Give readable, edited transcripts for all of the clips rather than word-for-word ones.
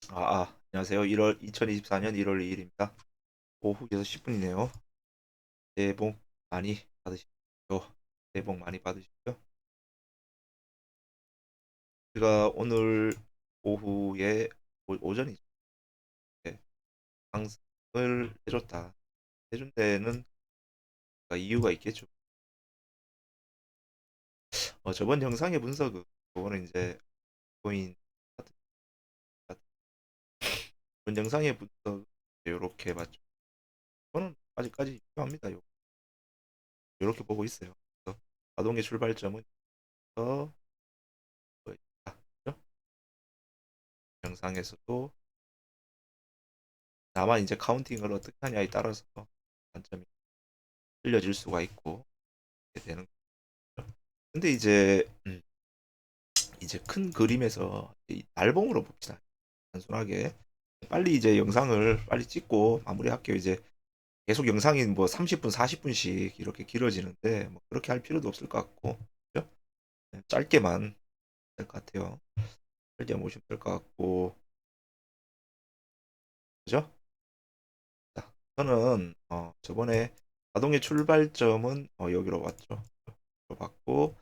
안녕하세요. 2024년 1월 2일입니다. 오후 6시 10분이네요. 새해 복 많이 받으십시오. 새해 복 많이 받으십시오. 제가 오늘 오후에 오전이죠. 네, 방송을 해줬다. 해준 데는 이유가 있겠죠. 저번 영상의 분석은 그거는 이제 코인 같은 본 영상의 분석 이렇게 봤죠. 저는 아직까지 필요합니다. 이렇게 보고 있어요. 그래서 자동의 출발점은 더 있다. 그죠? 영상에서도 다만 이제 카운팅을 어떻게 하냐에 따라서 관점이 틀려질 수가 있고 이렇게 되는 거죠. 근데 이제 큰 그림에서 이 날봉으로 봅시다. 단순하게 빨리 이제 영상을 빨리 찍고 마무리할게요. 이제 계속 영상이 뭐 30분, 40분씩 이렇게 길어지는데 뭐 그렇게 할 필요도 없을 것 같고 그죠? 짧게만 될 것 같아요. 짧게 보시면 될 것 같고 그죠? 자, 저는 저번에 자동의 출발점은 여기로 왔죠. 여기로 봤고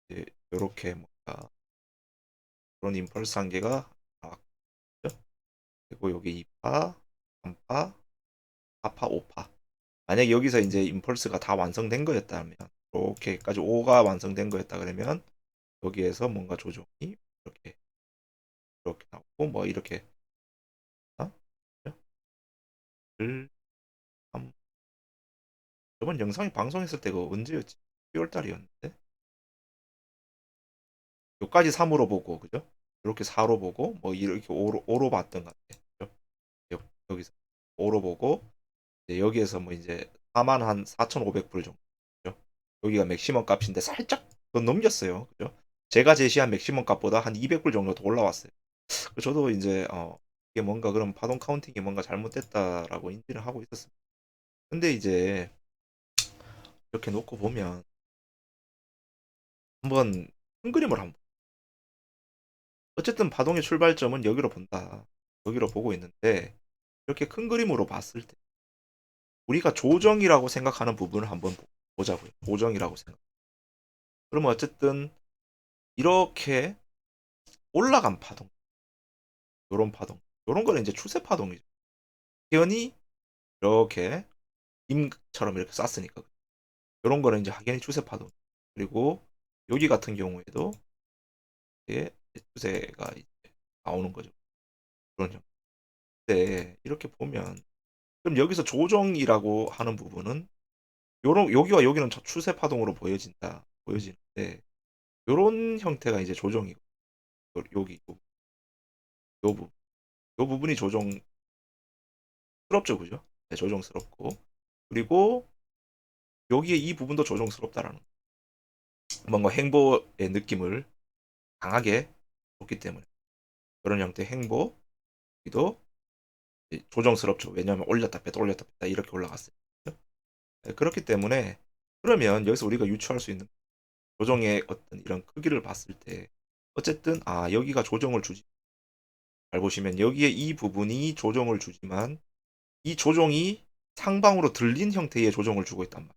이제 요렇게 뭔가 그런 임펄스 한계가 나왔죠. 그리고 여기 2파, 3파, 4파, 5파. 만약에 여기서 이제 임펄스가 다 완성된 거였다면 이렇게까지 5가 완성된 거였다 그러면 여기에서 뭔가 조정이 이렇게 이렇게 나오고 뭐 이렇게 어? 을 저번 영상이 방송했을 때가 언제였지? 10월 달이었는데 요까지 3으로 보고 그죠? 이렇게 4로 보고 뭐 이렇게 5로 봤던 것 같아. 그죠? 여기서 5로 보고 이제 여기에서 뭐 이제 4만 한 4,500불 정도. 그죠? 여기가 맥시멈 값인데 살짝 더 넘겼어요. 그죠? 제가 제시한 맥시멈 값보다 한 200불 정도 더 올라왔어요. 저도 이제 이게 뭔가 그런 파동 카운팅이 뭔가 잘못됐다라고 인지를 하고 있었습니다. 근데 이제 이렇게 놓고 보면 한번 큰 그림을 한번 어쨌든 파동의 출발점은 여기로 본다. 여기로 보고 있는데 이렇게 큰 그림으로 봤을 때 우리가 조정이라고 생각하는 부분을 한번 보자고요. 조정이라고 생각. 그러면 어쨌든 이렇게 올라간 파동, 요런 파동, 요런 거는 이제 추세 파동이죠. 확연히 이렇게 임처럼 이렇게 쐈으니까 요런 거는 이제 확연히 추세 파동. 그리고 여기 같은 경우에도 이게 추세가 이제 나오는 거죠. 그런 형태. 이렇게 보면 그럼 여기서 조정이라고 하는 부분은 요런 여기와 여기는 추세 파동으로 보여지는데 요런 형태가 이제 조정이고 여기 요 부분 요 부분이 조정스럽죠, 그죠? 네, 조정스럽고 그리고 여기에 이 부분도 조정스럽다라는 뭔가 행보의 느낌을 강하게 줬기 때문에 그런 형태의 행보기도 조정스럽죠. 왜냐하면 올렸다 뺐다 이렇게 올라갔어요. 네, 그렇기 때문에 그러면 여기서 우리가 유추할 수 있는 조정의 어떤 이런 크기를 봤을 때 어쨌든 여기가 조정을 주지. 잘 보시면 여기에 이 부분이 조정을 주지만 이 조정이 상방으로 들린 형태의 조정을 주고 있단 말이에요.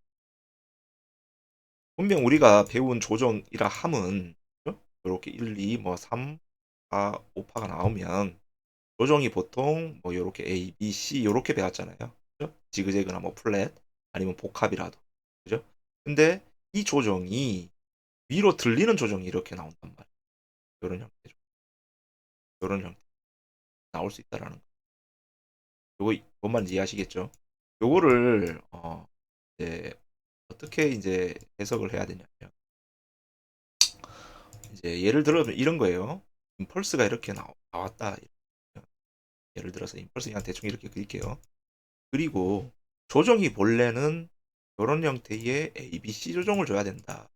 분명 우리가 배운 조정이라 함은 이렇게 1, 2, 뭐 3, 4, 5파가 나오면 조정이 보통 뭐 이렇게 A, B, C 이렇게 배웠잖아요. 그죠? 지그재그나 뭐 플랫 아니면 복합이라도. 그죠? 근데 이 조정이 위로 들리는 조정이 이렇게 나온단 말이에요. 이런 형태죠. 이런 형태 나올 수 있다라는 거. 요거 뭔 이해하시겠죠? 요거를 이제 어떻게 이제 해석을 해야 되냐면 이제 예를 들어 이런 거예요. 임펄스가 이렇게 나왔다. 예를 들어서 임펄스 그냥 대충 이렇게 그릴게요. 그리고 조정이 본래는 이런 형태의 A, B, C 조정을 줘야 된다.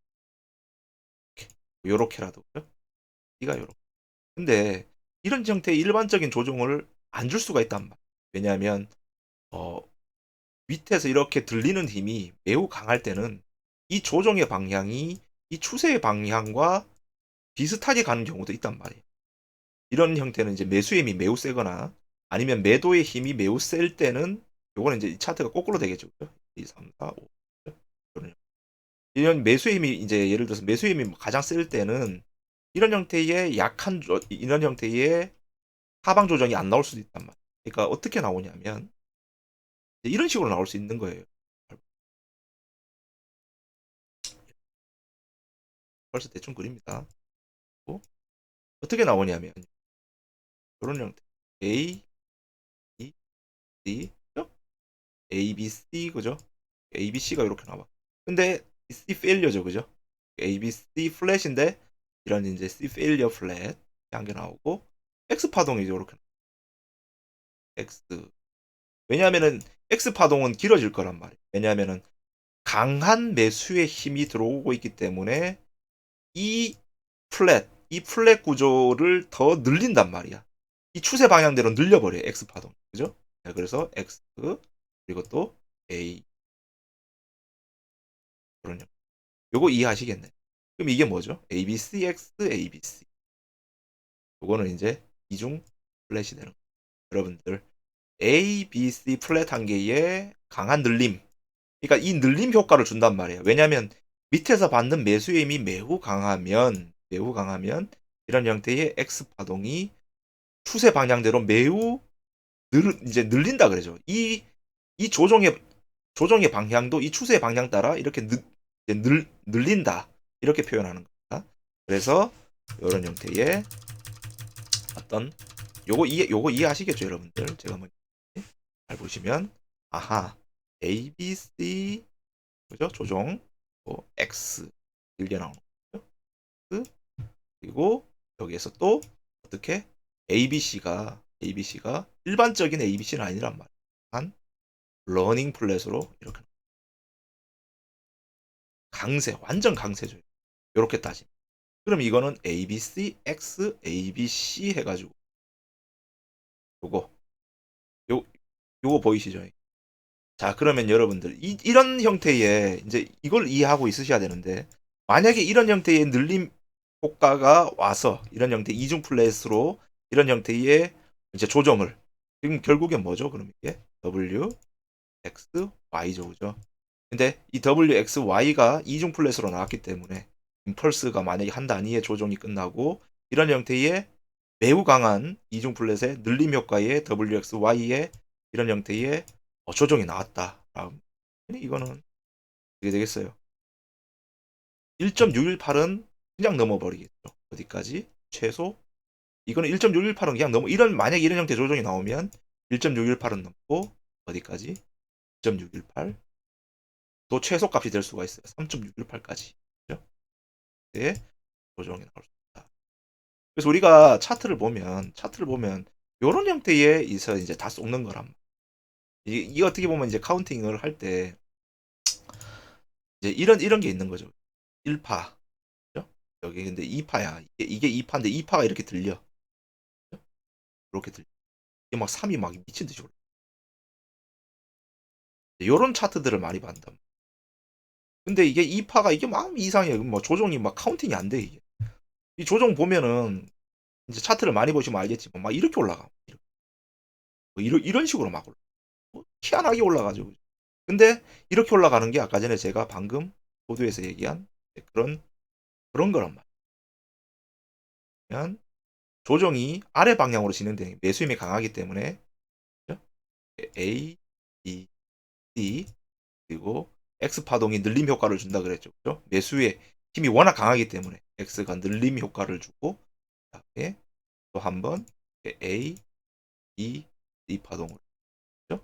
요렇게라도 그죠? B가 요렇게. 근데 이런 형태의 일반적인 조정을 안 줄 수가 있단 말이야. 왜냐하면 어, 밑에서 이렇게 들리는 힘이 매우 강할 때는 이 조정의 방향이 이 추세의 방향과 비슷하게 가는 경우도 있단 말이에요. 이런 형태는 이제 매수의 힘이 매우 세거나 아니면 매도의 힘이 매우 셀 때는 요거는 이제 이 차트가 거꾸로 되겠죠. 그죠? 2, 3, 4, 5. 이런 매수의 힘이 이제 예를 들어서 매수의 힘이 가장 셀 때는 이런 형태의 이런 형태의 하방 조정이 안 나올 수도 있단 말이에요. 그러니까 어떻게 나오냐면 이런 식으로 나올 수 있는 거예요. 벌써 대충 그립니다. 어떻게 나오냐면 이런 형태 A, B, C, 그죠? A, B, C 그죠? A, B, C가 이렇게 나와. 근데 C 페일리어죠, 그죠? A, B, C 플랫인데 이런 이제 C 페일리어 플랫 한 개 나오고 X 파동이 이렇게 X. 왜냐하면은 X 파동은 길어질 거란 말이에요. 왜냐하면은 강한 매수의 힘이 들어오고 있기 때문에 이 플랫 구조를 더 늘린단 말이야. 이 추세 방향대로 늘려버려요. X 파동. 그죠? 네, 그래서 X 그리고 또 A 그런 요거 이해하시겠네. 그럼 이게 뭐죠? ABCX, ABC. 요거는 이제 이중 플랫이 되는 거예요. 여러분들 A, B, C 플랫 한 개의 강한 늘림. 그러니까 이 늘림 효과를 준단 말이에요. 왜냐하면 밑에서 받는 매수의 힘이 매우 강하면 이런 형태의 X 파동이 추세 방향대로 매우 이제 늘린다 그러죠. 이 조정의 방향도 이 추세의 방향 따라 이렇게 늘린다. 이렇게 표현하는 겁니다. 그래서 이런 형태의 어떤 요거 이해하시겠죠, 여러분들? 제가 한번 잘 보시면 아하 A, B, C 그죠? 조정 X 길게 나오는 거죠. 그리고 여기에서 또 어떻게 ABC가 일반적인 ABC는 아니란 말이야. 한 러닝 플랫으로 이렇게 완전 강세죠. 이렇게 따지. 그럼 이거는 ABC, X, ABC 해가지고 요거 요 요거 보이시죠? 자, 그러면 여러분들 이런 형태의 이제 이걸 이해하고 있으셔야 되는데 만약에 이런 형태의 늘림 효과가 와서 이런 형태 이중 플랫으로 이런 형태의 이제 조정을 지금 결국엔 뭐죠? 그럼 이게 W, X, Y죠, 그죠? 근데 이 W, X, Y가 이중 플랫으로 나왔기 때문에 임펄스가 만약에 한 단위의 조정이 끝나고 이런 형태의 매우 강한 이중 플랫의 늘림 효과의 W, X, Y의 이런 형태의 조정이 나왔다. 이거는 어떻게 되겠어요? 1.618은 그냥 넘어버리겠죠. 어디까지? 최소 이거는 1.618은 그냥 만약에 이런 형태 조정이 나오면 1.618은 넘고 어디까지? 2.618. 또 최소값이 될 수가 있어요. 3.618까지. 그죠? 네, 조정이 나올 수 있다. 그래서 우리가 차트를 보면 이런 형태의 이제 다 쏟는 거란 이게 어떻게 보면 이제 카운팅을 할 때 이제 이런 게 있는 거죠. 1파. 그죠? 여기 근데 2파야. 이게 2파인데 2파가 이렇게 들려. 이렇게 들려. 이게 막 3이 막 미친 듯이 올라. 이런 차트들을 많이 봤단 근데 이게 2파가 이게 막 이상해. 뭐 조정이 막 카운팅이 안 돼, 이게. 이 조정 보면은 이제 차트를 많이 보시면 알겠지만 막 이렇게 올라가. 뭐 이런 식으로 막 올라. 희한하게 올라가죠. 근데 이렇게 올라가는 게 아까 전에 제가 방금 보도에서 얘기한 그런 거란 말이야. 조정이 아래 방향으로 진행되는 매수 힘이 강하기 때문에 그죠? A, B, C 그리고 X 파동이 늘림 효과를 준다 그랬죠. 그죠? 매수의 힘이 워낙 강하기 때문에 X가 늘림 효과를 주고 그다음에 또 한번 A, B, C 파동을 그죠?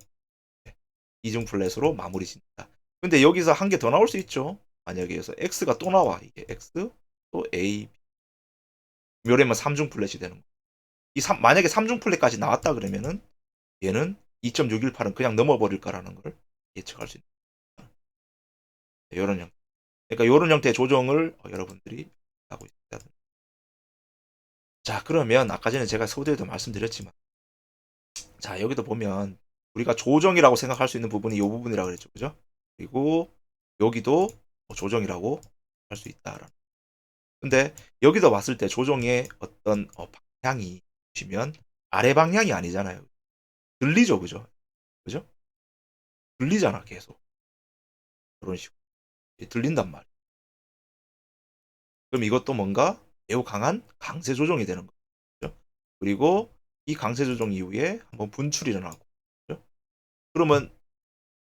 네. 이중 플랫으로 마무리 짓는다. 근데 여기서 한 개 더 나올 수 있죠. 만약에 여기서 X가 또 나와. 이게 X 또 A 묘래면 3중 플랫이 되는 거. 만약에 3중 플랫까지 나왔다 그러면은 얘는 2.618은 그냥 넘어버릴 거라는 걸 예측할 수 있는 이런 형. 그러니까 이런 형태의 조정을 여러분들이 하고 있다. 자, 그러면 아까 전에 제가 소대에도 말씀드렸지만, 자 여기도 보면 우리가 조정이라고 생각할 수 있는 부분이 이 부분이라고 그랬죠, 그죠? 그리고 여기도 조정이라고 할 수 있다라는. 근데 여기서 봤을 때 조정의 어떤 방향이 보시면 아래 방향이 아니잖아요. 들리죠, 그죠? 그죠? 들리잖아, 계속. 그런 식으로 들린단 말이에요. 그럼 이것도 뭔가 매우 강한 강세 조정이 되는 거죠. 그리고 이 강세 조정 이후에 한번 분출이 일어나고, 그죠? 그러면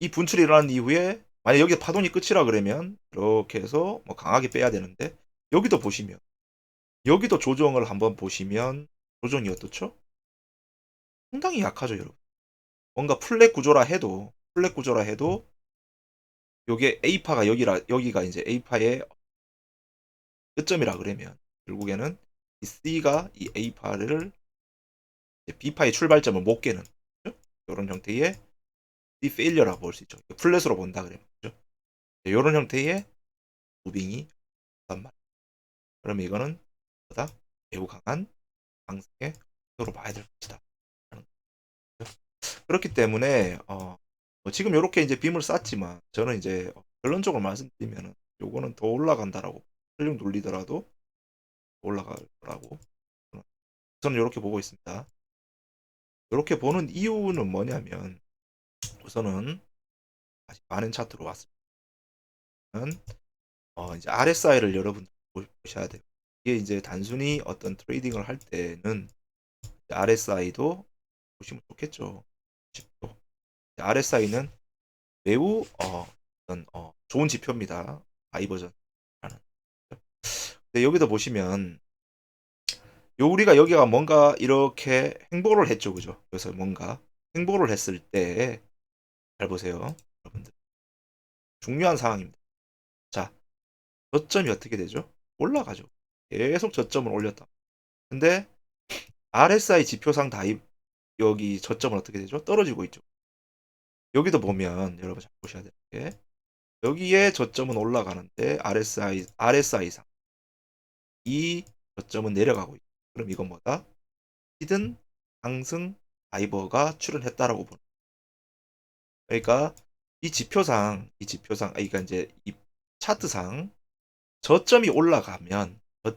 이 분출이 일어난 이후에 만약 여기 파동이 끝이라 그러면 이렇게 해서 뭐 강하게 빼야 되는데, 여기도 보시면 여기도 조정을 한번 보시면 조정이 어떻죠? 상당히 약하죠, 여러분. 뭔가 플랫 구조라 해도 요게 A파가 여기가 이제 A파의 끝점이라 그러면 결국에는 이 C가 이 A파를 B파의 출발점을 못 깨는, 그죠? 이런 형태의 C 페일리어라고 볼 수 있죠. 플랫으로 본다 그러면, 그죠? 이런 형태의 무빙이 있단 말이에요. 그러면 이거는 보다 매우 강한 상승의 로 봐야 될 것이다. 그렇기 때문에 뭐 지금 이렇게 이제 빔을 쌌지만 저는 이제 결론적으로 말씀드리면은 요거는 더 올라간다라고 설령 돌리더라도 올라갈 거라고 저는 이렇게 보고 있습니다. 이렇게 보는 이유는 뭐냐면, 우선은 다시 많은 차트로 왔으면 이제 RSI를 여러분 보셔야 돼요. 이게 이제 단순히 어떤 트레이딩을 할 때는 RSI도 보시면 좋겠죠. RSI는 매우 어떤 좋은 지표입니다. 다이버전라는. 근데 여기도 보시면 우리가 여기가 뭔가 이렇게 행보를 했죠, 그죠? 그래서 뭔가 행보를 했을 때 잘 보세요, 여러분들. 중요한 상황입니다. 자, 저점이 어떻게 되죠? 올라가죠. 계속 저점을 올렸다. 근데 RSI 지표상 여기 저점은 어떻게 되죠? 떨어지고 있죠. 여기도 보면 여러분 잘 보셔야 될 게, 여기에 저점은 올라가는데 RSI상 이 저점은 내려가고 있고, 그럼 이건 뭐다? 히든 상승 다이버가 출현했다라고 보는. 그러니까 그러니까 이제 이 차트상 저점이 올라가는데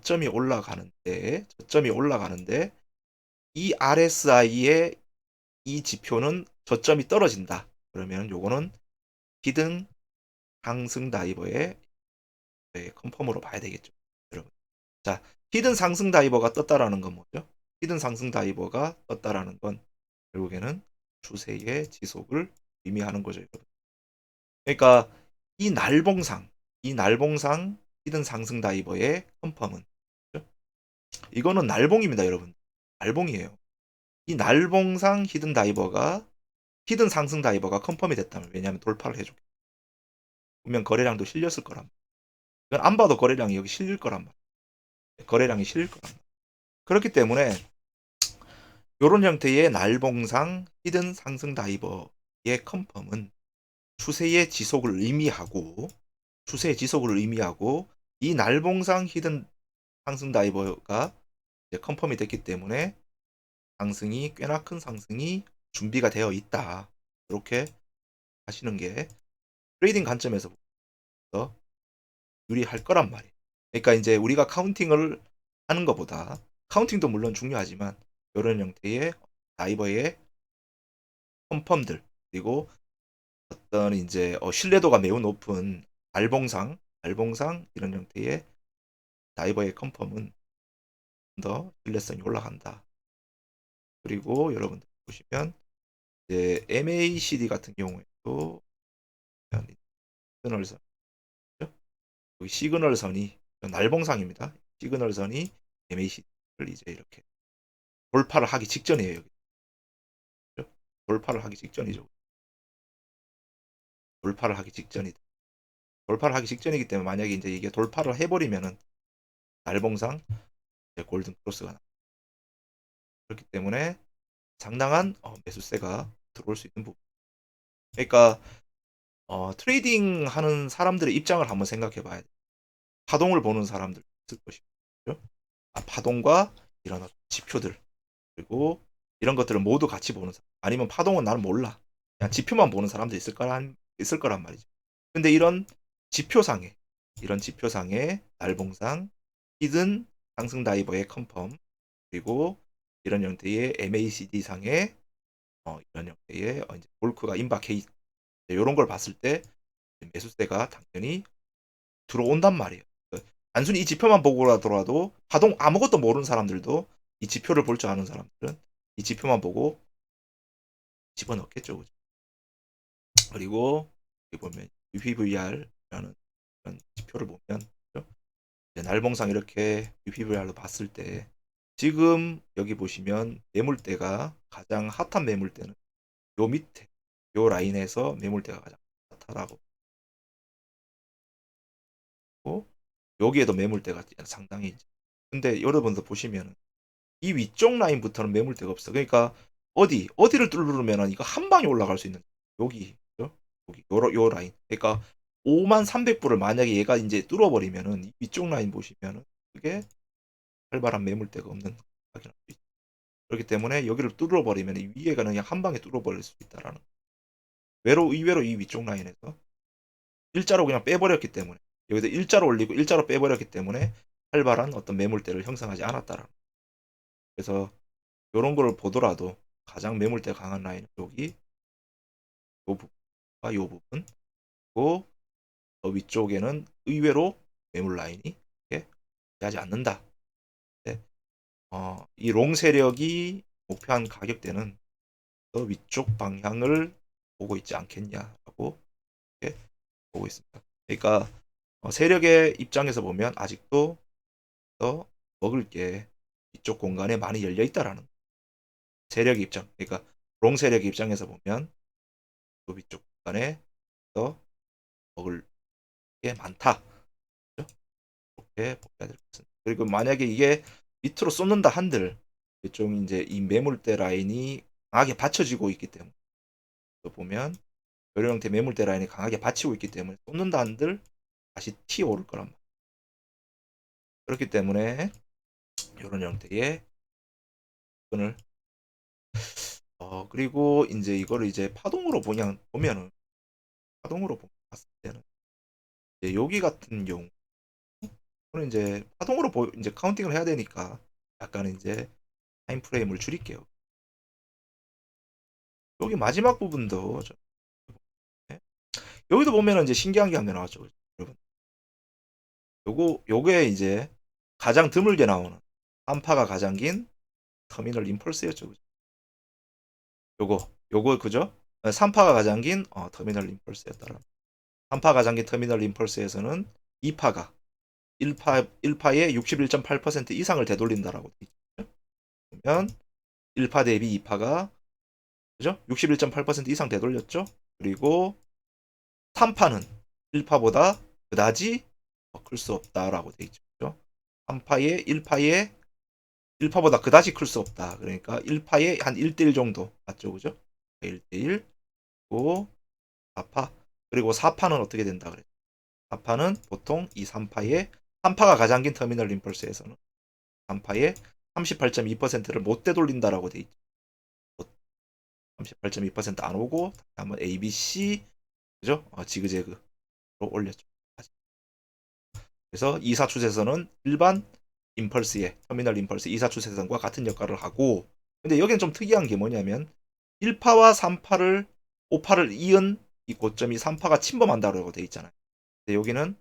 이 RSI의 이 지표는 저점이 떨어진다. 그러면 요거는 히든 상승 다이버의 컨펌으로 봐야 되겠죠, 여러분. 자, 히든 상승 다이버가 떴다라는 건 뭐죠? 히든 상승 다이버가 떴다라는 건 결국에는 추세의 지속을 의미하는 거죠, 여러분. 그러니까 이 날봉상 히든 상승 다이버의 컨펌은, 그죠? 이거는 날봉입니다, 여러분. 날봉이에요. 이 날봉상 히든 상승 다이버가 컨펌이 됐다면, 왜냐하면 돌파를 해줘. 분명 거래량도 실렸을 거란 말이야. 이건 안 봐도 거래량이 여기 실릴 거란 말이야. 거래량이 실릴 거란 말이야. 그렇기 때문에 이런 형태의 날봉상 히든 상승 다이버의 컨펌은 추세의 지속을 의미하고 이 날봉상 히든 상승 다이버가 이제 컨펌이 됐기 때문에 꽤나 큰 상승이 준비가 되어 있다. 이렇게 하시는 게 트레이딩 관점에서 유리할 거란 말이에요. 그러니까 이제 우리가 카운팅을 하는 것보다, 카운팅도 물론 중요하지만 이런 형태의 다이버의 컨펌들, 그리고 어떤 이제 신뢰도가 매우 높은 알봉상 이런 형태의 다이버의 컨펌은 더 신뢰성이 올라간다. 그리고 여러분들 보시면 이제 MACD 같은 경우에도 시그널선, 여기 시그널선이 날봉상입니다. 시그널선이 MACD를 이제 이렇게 돌파를 하기 직전이에요. 여기. 돌파를 하기 직전이죠. 돌파를 하기 직전이다. 돌파를 하기 직전이기 때문에 만약에 이제 이게 돌파를 해버리면은 날봉상 골든 크로스가 나. 그렇기 때문에 상당한 매수세가 들어올 수 있는 부분. 그러니까 트레이딩 하는 사람들의 입장을 한번 생각해 봐야 돼. 파동을 보는 사람들 있을 것이고, 파동과 이런 지표들, 그리고 이런 것들을 모두 같이 보는 사람, 아니면 파동은 나는 몰라, 그냥 지표만 보는 사람도 있을 거란 말이죠. 근데 이런 지표상의 날봉상 히든 상승 다이버의 컨펌, 그리고 이런 형태의 MACD 상에 이런 형태의 이제 볼크가 임박해 있 이런 걸 봤을 때 매수세가 당연히 들어온단 말이에요. 단순히 이 지표만 보고라도 파동 아무것도 모르는 사람들도 이 지표를 볼 줄 아는 사람들은 이 지표만 보고 집어넣겠죠. 그죠? 그리고 여기 보면 UPVR라는 그런 지표를 보면 그죠? 날봉상 이렇게 UPVR로 봤을 때 지금 여기 보시면 매물대가 가장 핫한 매물대는 요 밑에 요 라인에서 매물대가 가장 핫하다고 보고 여기에도 매물대가 상당히 있죠. 근데 여러분들 보시면 이 위쪽 라인부터는 매물대가 없어. 그러니까 어디를 뚫으면은 이거 한 방에 올라갈 수 있는 여기 그죠? 여기 요 라인. 그러니까 53,300불을 만약에 얘가 이제 뚫어버리면은 이 위쪽 라인 보시면은 그게 활발한 매물대가 없는 확인할 수 있죠. 그렇기 때문에 여기를 뚫어버리면 이 위에가 그냥 한 방에 뚫어버릴 수 있다라는. 의외로 이 위쪽 라인에서 일자로 그냥 빼버렸기 때문에 여기다 일자로 올리고 일자로 빼버렸기 때문에 활발한 어떤 매물대를 형성하지 않았다라는. 그래서 이런 걸 보더라도 가장 매물대 강한 라인은 여기 요 부분과 요 부분 그리고 더 위쪽에는 의외로 매물 라인이 이렇게 하지 않는다. 네. 이롱 세력이 목표한 가격대는 더 위쪽 방향을 보고 있지 않겠냐라고 이렇게 보고 있습니다. 그러니까 세력의 입장에서 보면 아직도 더 먹을 게 이쪽 공간에 많이 열려 있다라는 세력의 입장. 그러니까 롱 세력의 입장에서 보면 또 위쪽 공간에 더 먹을 게 많다. 그렇죠? 이렇게 보셔야 될 것 같습니다. 그리고 만약에 이게 밑으로 쏟는다 한들 좀 이제 이 매물대 라인이 강하게 받쳐지고 있기 때문에 또 보면 여러 형태 매물대 라인이 강하게 받치고 있기 때문에 쏟는다 한들 다시 튀어 오를 거란 말이에요. 그렇기 때문에 이런 형태의 끈을 그리고 이제 이거를 이제 파동으로 보면은 파동으로 봤을 때는 이제 여기 같은 경우 는 이제 파동으로 이제 카운팅을 해야 되니까 약간 이제 타임 프레임을 줄일게요. 여기 마지막 부분도 네. 여기도 보면은 이제 신기한 게 한 개 나왔죠, 여러분. 요게 이제 가장 드물게 나오는 3파가 가장 긴 터미널 임펄스였죠, 그죠? 요거 그죠? 3파가 가장 긴 터미널 임펄스였더라. 3파 가장 긴 터미널 임펄스에서는 2파가 1파의 61.8% 이상을 되돌린다라고 돼 있죠. 그러면 1파 대비 2파가 그죠? 61.8% 이상 되돌렸죠. 그리고 3파는 1파보다 그다지 클 수 없다라고 돼 있죠. 그죠? 3파의 1파보다 그다지 클 수 없다. 그러니까 1파의 한 1대1 정도 맞죠? 그죠? 1대1 그리고 4파 그리고 4파는 어떻게 된다 그래? 4파는 보통 이 3파의 3파가 가장 긴 터미널 임펄스에서는 3파의 38.2%를 못 되돌린다라고 돼 있죠. 38.2%안 오고 한번 ABC 그죠? 지그재그로 올렸죠. 그래서 이사추세선은 일반 임펄스의 터미널 임펄스 이사추세선과 같은 역할을 하고 근데 여기는 좀 특이한 게 뭐냐면 1파와 3파를 5파를 이은 이 고점이 3파가 침범한다고 돼 있잖아요. 근데 여기는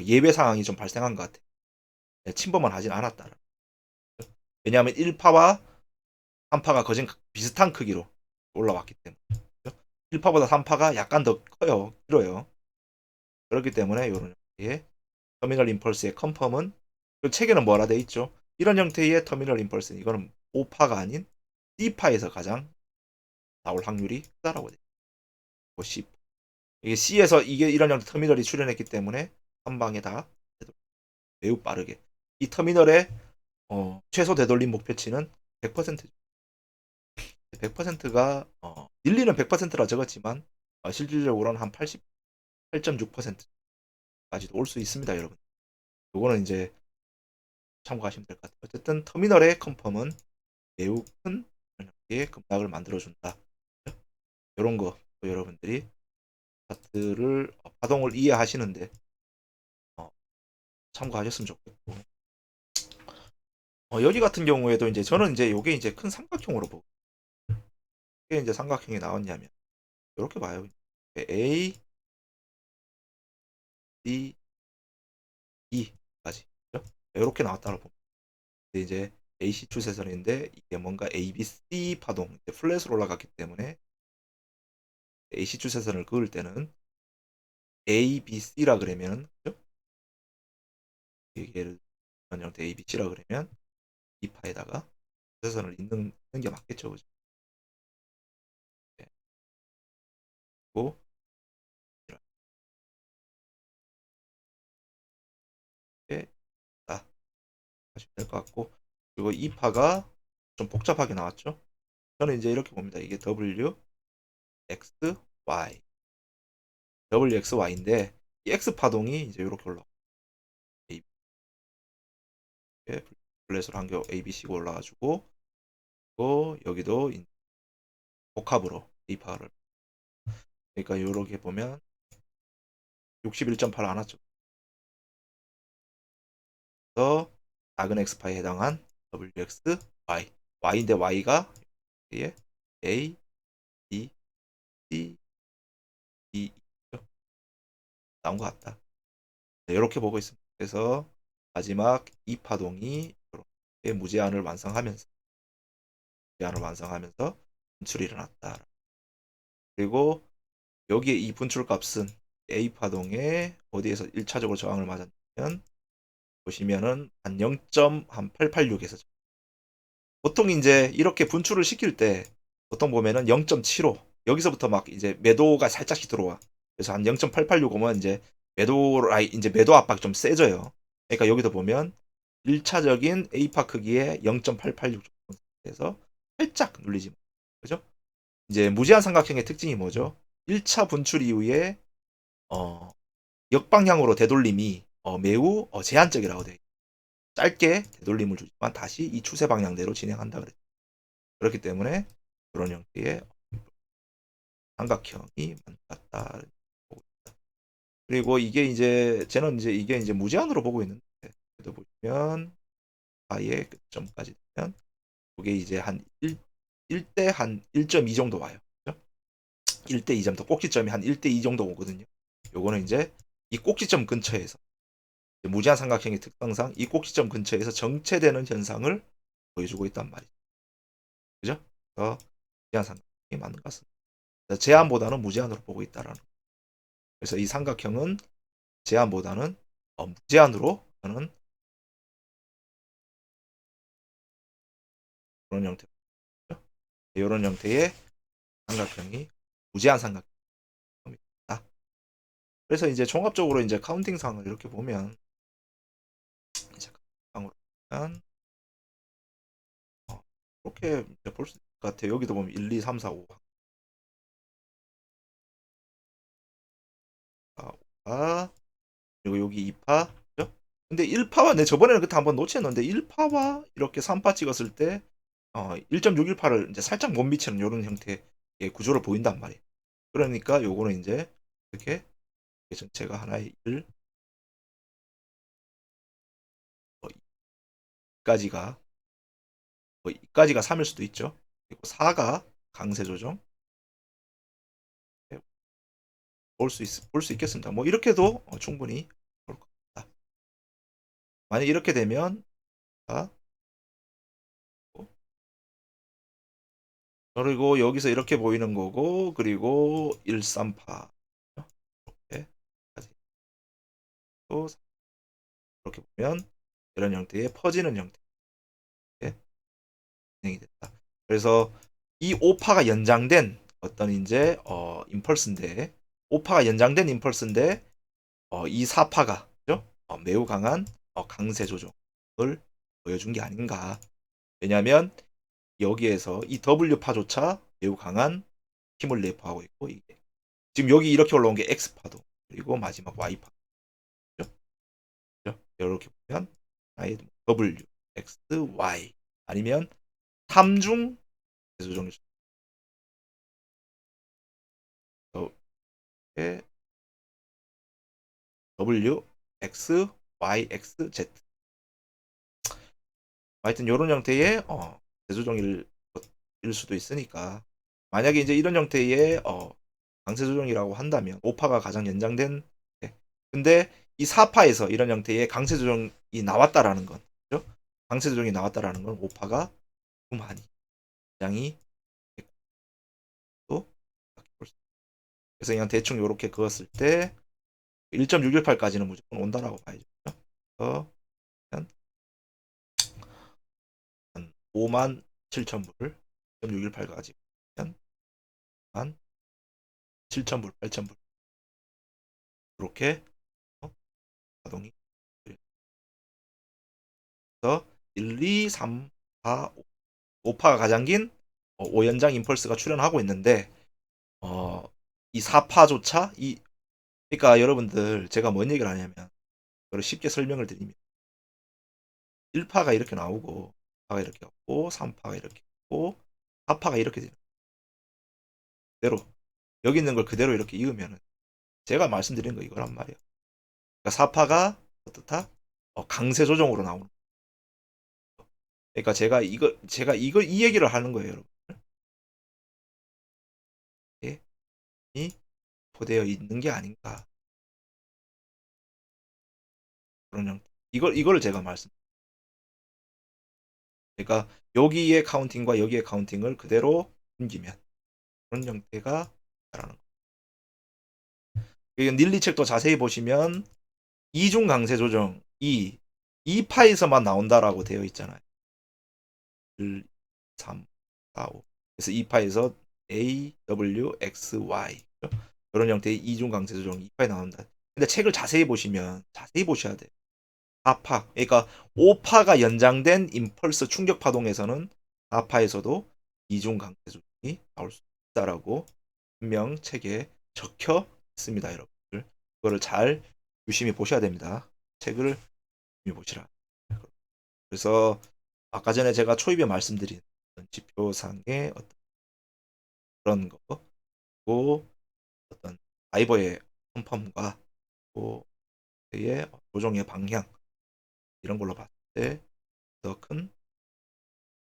예외 상황이 좀 발생한 것 같아요. 침범을 하진 않았다. 왜냐하면 1파와 3파가 거진 비슷한 크기로 올라왔기 때문에 1파보다 3파가 약간 더 커요. 길어요. 그렇기 때문에 이런 형태의 터미널 임펄스의 컨펌은 그 책에는 뭐라 돼 있죠? 이런 형태의 터미널 임펄스 이거는 5파가 아닌 C파에서 가장 나올 확률이 크다라고 돼 있고 C 이게 C에서 이게 이런 형태 터미널이 출현했기 때문에 한 방에 다 매우 빠르게 이 터미널의 최소 되돌림 목표치는 100%죠. 100%가 닐리는 100%라 적었지만 실질적으로는 한 88.6%까지도 올 수 있습니다, 여러분. 요거는 이제 참고하시면 될 것 같아요. 어쨌든 터미널의 컨펌은 매우 큰 급락을 만들어준다. 이런 거 여러분들이 차트를 파동을 이해하시는데, 어, 네. 참고하셨으면 좋겠고 여기 같은 경우에도 이제 저는 이제 요게 이제 큰 삼각형으로 보고, 이게 이제 삼각형이 나왔냐면 이렇게 봐요. A, D, E까지 이렇게 나왔다고 봅니다. 근데 이제 AC 추세선인데 이게 뭔가 ABC 파동, 이제 플랫으로 올라갔기 때문에 AC 추세선을 그을 때는 ABC라 그러면, 그죠? 이게 이런 형태 ABC라 그러면 이 파에다가 추세선을 잇는 게 맞겠죠, 그죠? 네. 그리고 이렇게 딱 하시면 될 것 같고, 그리고 이 파가 좀 복잡하게 나왔죠? 저는 이제 이렇게 봅니다. 이게 W, X, Y, W, X, Y인데 이 X 파동이 이제 이렇게 올라가. 블렛으로 한개 ABC가 올라가지고, 또 여기도 복합으로 A파를, 그러니까 이렇게 보면 61.8 안 왔죠. 그래서 작은 X파에 해당한 WX, Y, Y인데 Y가 A, B, C, D 나온 것 같다. 네, 이렇게 보고 있습니다. 그래서 마지막 이 파동이 이렇게 무제한을 완성하면서 분출이 일어났다. 그리고 여기에 이 분출 값은 A 파동에 어디에서 1차적으로 저항을 맞았냐면, 보시면은 한 0.886에서, 보통 이제 이렇게 분출을 시킬 때 보통 보면은 0.75, 여기서부터 막 이제 매도가 살짝씩 들어와. 그래서 한 0.886 오면 이제 매도 압박이 좀 세져요. 그러니까 여기도 보면 1차적인 A파 크기의 0.886 정도에서 살짝 눌리지. 그죠? 이제 무제한 삼각형의 특징이 뭐죠? 1차 분출 이후에 어, 역방향으로 되돌림이 매우 제한적이라고 돼. 짧게 되돌림을 주지만 다시 이 추세 방향대로 진행한다 그랬죠. 그렇기 때문에 그런 형태의 삼각형이 만났다. 그리고 이게 이제 저는 이제 이게 이제 무제한으로 보고 있는데, 그래도 보시면 아예 끝점까지 되면 그게 이제 한 1대 한 1.2 정도 와요. 그죠? 1대 2 정도, 꼭지점이 한 1대 2 정도 오거든요. 요거는 이제 이 꼭지점 근처에서, 무제한 삼각형의 특성상 이 꼭지점 근처에서 정체되는 현상을 보여주고 있단 말이죠. 그죠? 그래서 무제한 삼각형이 맞는 것 같습니다. 제한보다는 무제한으로 보고 있다라는. 그래서 이 삼각형은 제한보다는 무제한으로 저는 그런 형태, 이런 형태의 삼각형이 무제한 삼각형입니다. 그래서 이제 종합적으로 이제 카운팅상을 이렇게 보면, 이제 카운팅상으로 보면 이렇게 볼 수 있을 것 같아요. 여기도 보면 1, 2, 3, 4, 5, 4, 그리고 여기 2파, 그죠? 근데 1파와 내 저번에는 그때 한번 놓쳤는데 1파와 이렇게 3파 찍었을 때 1.618을 이제 살짝 못 미치는 이런 형태의 구조를 보인단 말이에요. 그러니까 요거는 이제 이렇게 전체가 하나의 1, 2까지가 2까지가 3일 수도 있죠. 그리고 4가 강세 조정 볼 수 있겠습니다. 뭐 이렇게도 충분히 볼 겁니다. 만약 이렇게 되면, 자, 그리고 여기서 이렇게 보이는 거고, 그리고 1, 3파 이렇게 또 이렇게 보면 이런 형태의 퍼지는 형태 진행이 됐다. 그래서 이 5파가 연장된 어떤 이제 임펄스인데, 5파가 연장된 임펄스인데 이 4파가 매우 강한 강세 조정을 보여준 게 아닌가. 왜냐하면 여기에서 이 W파조차 매우 강한 힘을 내포하고 있고, 이게 지금 여기 이렇게 올라온 게 X파도, 그리고 마지막 Y파. 이렇게 보면 W, X, Y 아니면 3중 조정일 수 있어. W, X, Y, X, Z. 하여튼 요런 형태의 대조정일 수도 있으니까 만약에 이제 이런 형태의 강세 조정이라고 한다면 5파가 가장 연장된 근데 이 4파에서 이런 형태의 강세 조정이 나왔다라는 건 그죠? 강세 조정이 나왔다라는 건 5파가 많이 굉장히 또 그래서 그냥 대충 요렇게 그었을 때 1.618까지는 무조건 온다라고 봐야죠. 그래서 한 5만 7천 불 1.618까지 한 7천 불, 8천 불 이렇게 가동이 그래서 1, 2, 3, 4, 5파가 가장 긴 5연장 임펄스가 출현하고 있는데 어, 이 4파조차 그러니까 여러분들 제가 뭔 얘기를 하냐면 그걸 쉽게 설명을 드리면 1파가 이렇게 나오고 4파가 이렇게 왔고 3파가 이렇게 왔고 4파가 이렇게 되는 그대로 여기 있는 걸 그대로 이렇게 읽으면 제가 말씀드린 거 이거란 말이에요. 그러니까 4파가 어떻다? 강세 조정으로 나오는. 그러니까 제가 이 얘기를 하는 거예요, 여러분. 예? 이 포되어 있는 게 아닌가 그런 형태. 이걸 제가 말씀. 그러니까 여기의 카운팅과 여기의 카운팅을 그대로 옮기면 그런 형태가 라는 거. 닐리 책도 자세히 보시면 이중 강세 조정 이 파에서만 나온다라고 되어 있잖아요. 1, 3, 4, 5. 그래서 이 파에서 A, W, X, Y 이런 형태의 이중 강세 조정 이 파에 나온다. 근데 책을 자세히 보시면 자세히 보셔야 돼요. 4파 그러니까 5파가 연장된 임펄스 충격 파동에서는 4파에서도 이중 강세 조정이 나올 수 있다라고 분명 책에 적혀 있습니다, 여러분들. 그거를 잘 유심히 보셔야 됩니다. 책을 유심히 보시라. 그래서 아까 전에 제가 초입에 말씀드린 지표상의 어떤 그런 거, 그 어떤 다이버의 컨펌과 그의 조정의 방향 이런 걸로 봤을 때 더 큰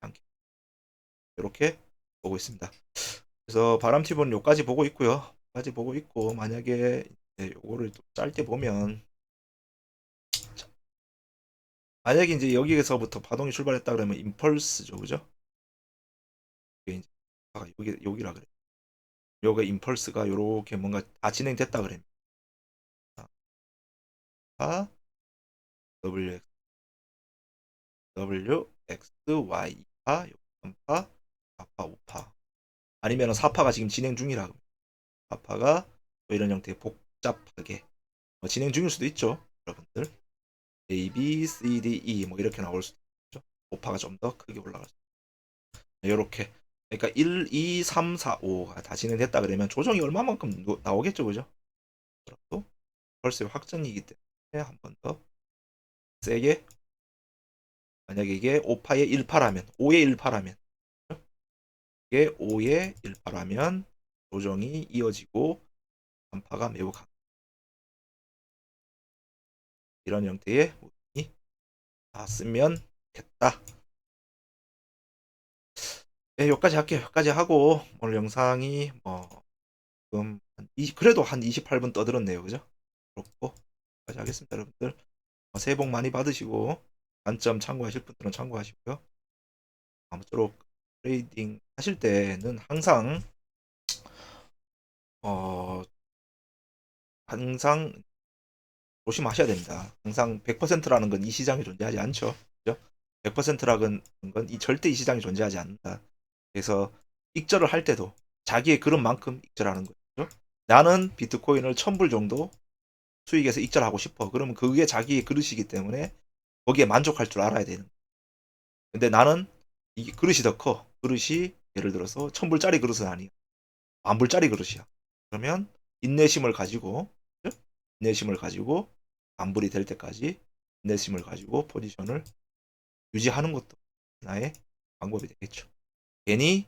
양기 이렇게 보고 있습니다. 그래서 바람팁은 요까지 보고 있고요. 까지 보고 있고 만약에 요거를 또 짧게 보면 만약에 이제 여기에서부터 파동이 출발했다 그러면 임펄스죠, 그죠? 이게 이제 여기라 그래. 요게 임펄스가 요렇게 뭔가 다 진행됐다 그래. 아, W, X, Y, 파, 3파, 4파, 5파. 아니면 4파가 지금 진행 중이라. 4파가 또 이런 형태의 복잡하게 진행 중일 수도 있죠, 여러분들. A, B, C, D, E 뭐 이렇게 나올 수도 있죠. 5파가 좀 더 크게 올라갈 수 있죠. 이렇게. 그러니까 1, 2, 3, 4, 5가 다 진행됐다 그러면 조정이 얼마만큼 나오겠죠, 그죠? 또 벌써 확정이기 때문에 한 번 더 세게 만약에 이게 5파의 1파라면 5의 1파라면 이게 5의 1파라면 조정이 이어지고 3파가 매우 강 이런 형태의 모델이 나왔으면 좋겠다. 네, 여기까지 할게요. 여기까지 하고 오늘 영상이 뭐 지금 그래도 한 28분 떠들었네요. 그죠? 그렇고 여기까지 하겠습니다, 여러분들. 새해 복 많이 받으시고 단점 참고하실 분들은 참고하시고요. 아무쪼록 트레이딩 하실 때는 어 항상 조심하셔야 됩니다. 항상 100%라는 건 이 시장에 존재하지 않죠. 그죠? 100%라는 건 절대 이 시장에 존재하지 않는다. 그래서 익절을 할 때도 자기의 그릇만큼 익절하는 거죠. 나는 비트코인을 1000불 정도 수익에서 익절하고 싶어. 그러면 그게 자기의 그릇이기 때문에 거기에 만족할 줄 알아야 되는 거예요. 근데 나는 이게 그릇이 더 커. 그릇이 예를 들어서 1000불짜리 그릇은 아니야. 10,000불짜리 그릇이야. 그러면 인내심을 가지고 인내심을 가지고 만불이 될 때까지 인내심을 가지고 포지션을 유지하는 것도 하나의 방법이 되겠죠. 괜히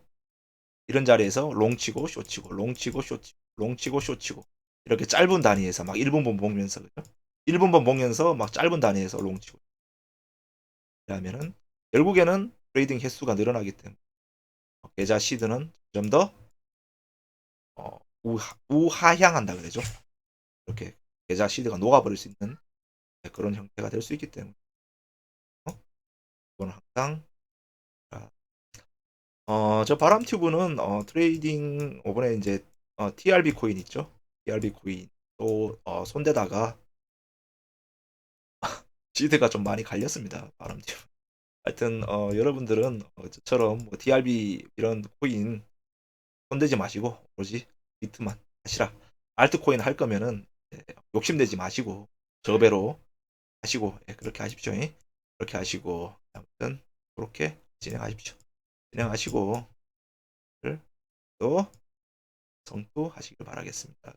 이런 자리에서 롱치고 쇼치고 롱치고 쇼치고 롱치고 쇼치고 이렇게 짧은 단위에서 막 1분번 보면서 그죠? 1분번 보면서 막 짧은 단위에서 롱치고 이러면은 결국에는 트레이딩 횟수가 늘어나기 때문에 계좌 시드는 좀 더 우하향한다 그러죠. 이렇게 계좌 시드가 녹아버릴 수 있는 그런 형태가 될 수 있기 때문에 이건 항상 저 바람튜브는 트레이딩 이번에 이제 TRB 코인 있죠. TRB 코인 또 손대다가 시드가 좀 많이 갈렸습니다. 바람튜브. 하여튼 여러분들은 저처럼 뭐 TRB 이런 코인 손대지 마시고 오로지 비트만 하시라. 알트코인 할 거면은 욕심내지 마시고 저배로 하시고 그렇게 하십시오. 그렇게 하시고 아무튼 그렇게 진행하십시오. 진행하시고 또 성투하시길 바라겠습니다.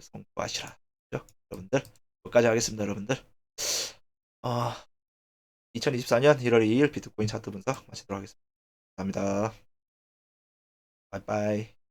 성투하시라. 그죠? 여러분들 여기까지 하겠습니다. 여러분들 2024년 1월 2일 비트코인 차트 분석 마치도록 하겠습니다. 감사합니다. 바이바이.